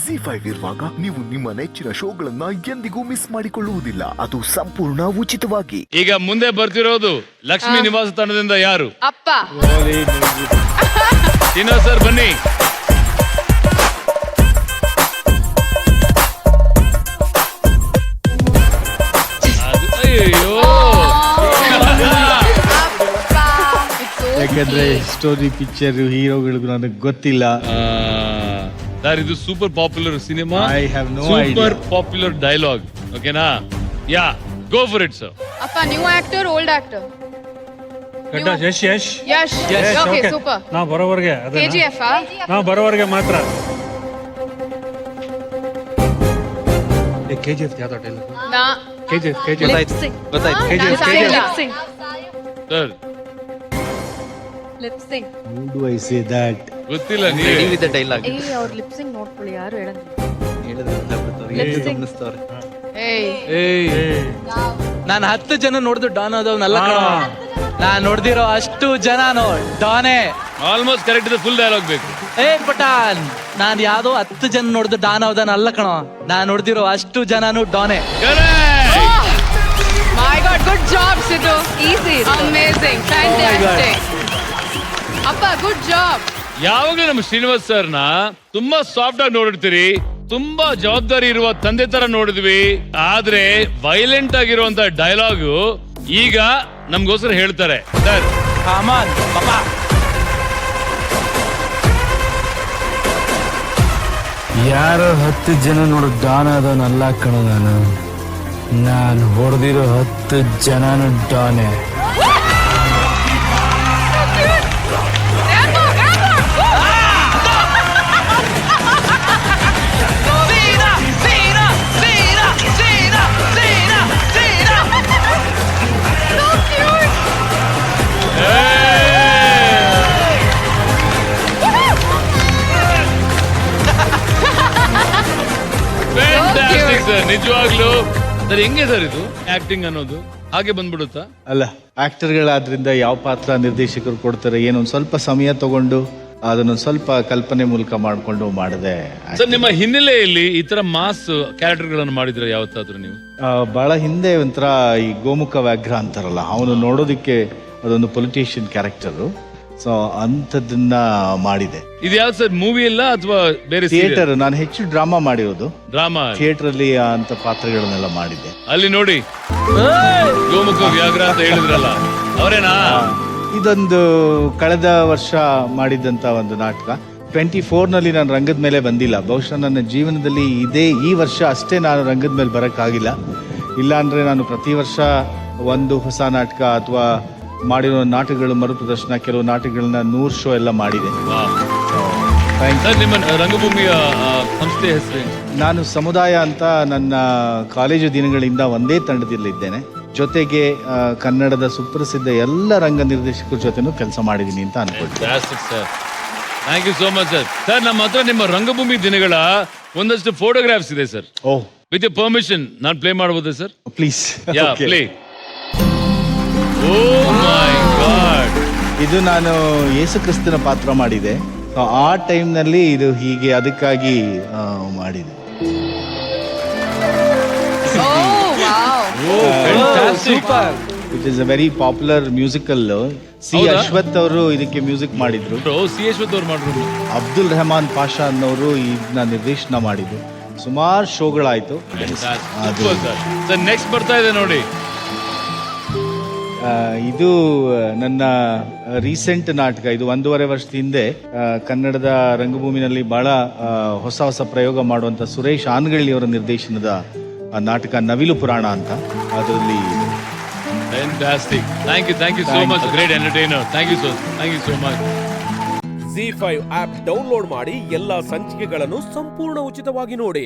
ZEE5 ಇರುವಾಗ ನೀವು ನಿಮ್ಮ ನೆಚ್ಚಿನ ಶೋಗಳನ್ನ ಎಂದಿಗೂ ಮಿಸ್ ಮಾಡಿಕೊಳ್ಳುವುದಿಲ್ಲ. ಅದು ಸಂಪೂರ್ಣ ಉಚಿತವಾಗಿ. ಈಗ ಮುಂದೆ ಬರ್ತಿರೋದು ಲಕ್ಷ್ಮೀ ನಿವಾಸ ತಂಡದಿಂದ ಯಾರು? ಅಪ್ಪ. ಶ್ರೀನಿವಾಸ್ ಸರ್ ಬನ್ನಿ. ಅಯ್ಯೋ ಯಾಕಂದ್ರೆ ಸ್ಟೋರಿ ಪಿಕ್ಚರ್ ಹೀರೋಗಳಿಗೂ ನನಗೆ ಗೊತ್ತಿಲ್ಲ ಸರ್. ಇದು super popular cinema. I have no super popular dialogue. ಓಕೆನಾ? Yeah, go for it sir. ಅಪ್ಪ, new actor, old actor? Yash Yash Yash. Okay, super. ನಾವು ಬರೋವರೆಗೆ KGF ನಾವು ಬರೋವರೆಗೆ ಮಾತ್ರ. KGF ಯಾವ್ದು ಡೈಲಾಗ್? ನಾ KGF sir lip sync. How do I say that? ಗೊತ್ತಿಲ್ಲ ನೀವು. ಅವ್ರ ಲಿಪ್ ಸಿಂಕ್ ನೋಡ್ಕೊಳ್ಳಿ, ಯಾರು ನಾನು 10 ಜನ ನೋಡಿದ್ರು ಡಾನ್ ಆದವನಲ್ಲ ಕಣ. ನಾನ್ ನೋಡ್ದಿರೋ ಅಷ್ಟು ಜನನು ಡಾನೆ. ಆಲ್ಮೋಸ್ಟ್ ಕರೆಕ್ಟ್ ಇದೆ. ಫುಲ್ ಡೈಲಾಗ್ ಬೇಕು. ಪಟಾನ್, ನಾನ್ ಯಾವ್ದೋ 10 ಜನ ನೋಡಿದ್ರು ಡಾನ್ ಆದವನಲ್ಲ ಕಣ. ನಾನ್ ನೋಡ್ದಿರೋ ಅಷ್ಟು ಜನನು ಡಾನೆ. My god, good job Siddu. Easy, amazing, fantastic. ಅಪ್ಪ, ಗುಡ್ ಜಾಬ್. ಯಾವಾಗಲೂ ನಮ್ಮ ಶ್ರೀನಿವಾಸ್ ಸರ್ನ ತುಂಬಾ ಸಾಫ್ಟ್ ಆಗಿ ನೋಡಿರ್ತೀರಿ. ತುಂಬಾ ಜವಾಬ್ದಾರಿ ಇರುವ ತಂದೆ ತರ ನೋಡಿದ್ವಿ. ಆದ್ರೆ ವೈಲೆಂಟ್ ಆಗಿರುವಂತ ಡೈಲಾಗು ಈಗ ನಮ್ಗೋಸ್ಕರ ಹೇಳ್ತಾರೆ ಸರ್. ಕಾಮನ್ ಪಾಪ. ಯಾರೋ 10 ಜನ ನೋಡು ಡಾನ್ ಆದವನಲ್ಲ ಕಣ. ನಾನು ಹೊಡೆದಿರೋ 10 ಜನನು ಡಾನೆ. ನಿಜವಾಗ್ಲು ಸರ್, ಹೆಂಗೆ ಸರ್ ಇದು ಆಕ್ಟಿಂಗ್ ಅನ್ನೋದು? ಹಾಗೆ ಬಂದ್ಬಿಡುತ್ತಾ? ಅಲ್ಲ, ಆಕ್ಟರ್ಗಳಾದ್ರಿಂದ ಯಾವ ಪಾತ್ರ ನಿರ್ದೇಶಕರು ಕೊಡ್ತಾರೆ ಏನೊಂದು ಸ್ವಲ್ಪ ಸಮಯ ತಗೊಂಡು ಅದನ್ನೊಂದು ಸ್ವಲ್ಪ ಕಲ್ಪನೆ ಮೂಲಕ ಮಾಡ್ಕೊಂಡು ಮಾಡಿದೆ. ಸರ್, ನಿಮ್ಮ ಹಿನ್ನೆಲೆಯಲ್ಲಿ ಈ ತರ ಮಾಸ್ ಕ್ಯಾರೆಕ್ಟರ್ ಗಳನ್ನು ಮಾಡಿದ್ರೆ ಯಾವತ್ತಾದ್ರೂ ನೀವು? ಬಹಳ ಹಿಂದೆ ಒಂಥರ ಈ ಗೋಮುಖ ವ್ಯಾಘ್ರ ಅಂತಾರಲ್ಲ, ಅವನು ನೋಡೋದಕ್ಕೆ ಅದೊಂದು ಪೊಲಿಟಿಷಿಯನ್ ಕ್ಯಾರೆಕ್ಟರು. ಸೊ ಅಂಥದ್ದನ್ನ ಮಾಡಿದೆ. ಇದು ಯಾವ್ದು ಸರ್, ಮೂವಿ ಇಲ್ಲ ಅಥವಾ ಬೇರೆ? ಥಿಯೇಟರ್. ನಾನು ಹೆಚ್ಚು ಡ್ರಾಮಾ ಮಾಡಿರೋದು. ಡ್ರಾಮಾ ಥಿಯೇಟರ್ ಅಲ್ಲಿ ಅಂತ ಪಾತ್ರಗಳನ್ನೆಲ್ಲ ಮಾಡಿದ್ದೆ. ಅಲ್ಲಿ ನೋಡಿ, ಗೋಮುಖ ವ್ಯಾಘ್ರ ಅಂತ ಹೇಳಿದ್ರಲ್ಲ, ಅವರೇನಾ? ಇದೊಂದು ಕಳೆದ ವರ್ಷ ಮಾಡಿದಂತ ಒಂದು ನಾಟಕ. 24ನಲ್ಲಿ ನಾನು ರಂಗದ ಮೇಲೆ ಬಂದಿಲ್ಲ. ಬಹುಶಃ ನನ್ನ ಜೀವನದಲ್ಲಿ ಈ ವರ್ಷ ಅಷ್ಟೇ ನಾನು ರಂಗದ ಮೇಲೆ ಬರೋಕ್ಕಾಗಿಲ್ಲ. ಇಲ್ಲಾಂದ್ರೆ ನಾನು ಪ್ರತಿ ವರ್ಷ ಒಂದು ಹೊಸ ನಾಟಕ ಅಥವಾ ಮಾಡಿರೋ ನಾಟಕಗಳು ಮರುಪ್ರದರ್ಶನ, ಕೆಲವು ನಾಟಕಗಳನ್ನ 100 ಶೋ ಎಲ್ಲ ಮಾಡಿದೆ. ಸರ್, ನಿಮ್ಮ ರಂಗಭೂಮಿಯ ಸಂಸ್ಥೆ ಹೆಸರು? ನಾನು ಸಮುದಾಯ ಅಂತ ನನ್ನ ಕಾಲೇಜು ದಿನಗಳಿಂದ ಒಂದೇ ತಂಡದಲ್ಲಿದ್ದೇನೆ. ಜೊತೆಗೆ ಕನ್ನಡದ ಸುಪ್ರಸಿದ್ಧ ಎಲ್ಲ ರಂಗ ನಿರ್ದೇಶಕರ ಜೊತೆನೂ ಕೆಲಸ ಮಾಡಿದ್ದೀನಿ ಅಂತ ಅನ್ಕೊಳ್ತೀನಿ. Sir, thank you so much sir. Sir, ನಮ್ಮ ಹತ್ರ ನಿಮ್ಮ ರಂಗಭೂಮಿ ದಿನಗಳ ಒಂದಷ್ಟು ಫೋಟೋಗ್ರಾಫ್ಸ್ ಇದೆ ಸರ್. ವಿತ್ ಯರ್ ಪರ್ಮಿಷನ್ ನಾನು ಪ್ಲೇ ಮಾಡಬಹುದಾ ಸರ್? Please. Yeah, play. Oh my god, ಇದು ನಾನು ಯೇಸು ಕ್ರಿಸ್ತನ ಪಾತ್ರ ಮಾಡಿದೆ. ಆ ಟೈಮ್ನಲ್ಲಿ ಇದು ಹೀಗೆ ಅದಕ್ಕಾಗಿ ಮಾಡಿದೆ. Super. It is a very popular musical. C Ashwath ಅವರು ಇದಕ್ಕೆ ಮ್ಯೂಸಿಕ್ ಮಾಡಿದ್ರು. ಸಿ ಅಶ್ವಥ್ ಅವರು ಮಾಡಿದ್ರು. ಅಬ್ದುಲ್ ರೆಹಮಾನ್ ಪಾಷಾ ಅನ್ನೋರು ಇದನ್ನ ನಿರ್ದೇಶನ ಮಾಡಿದ್ರು. ಸುಮಾರು ಶೋಗಳಾಯ್ತು. ಸರ್, ನೆಕ್ಸ್ಟ್ ಬರ್ತಾ ಇದೆ ನೋಡಿ. ಇದು ನನ್ನ ರೀಸೆಂಟ್ ನಾಟಕ. ಇದು 1.5 ವರ್ಷದ ಹಿಂದೆ ಕನ್ನಡದ ರಂಗಭೂಮಿನಲ್ಲಿ ಬಹಳ ಹೊಸ ಹೊಸ ಪ್ರಯೋಗ ಮಾಡುವಂತ ಸುರೇಶ್ ಆನಗಳ್ಳಿ ಅವರ ನಿರ್ದೇಶನದ ನಾಟಕ ನವಿಲು ಪುರಾಣ ಅಂತ. ಅದರಲ್ಲಿ thank you so much. Great entertainer. Thank you so much. ZEE5 app download ಮಾಡಿ ಎಲ್ಲಾ ಸಂಚಿಕೆಗಳನ್ನು ಸಂಪೂರ್ಣ ಉಚಿತವಾಗಿ ನೋಡಿ.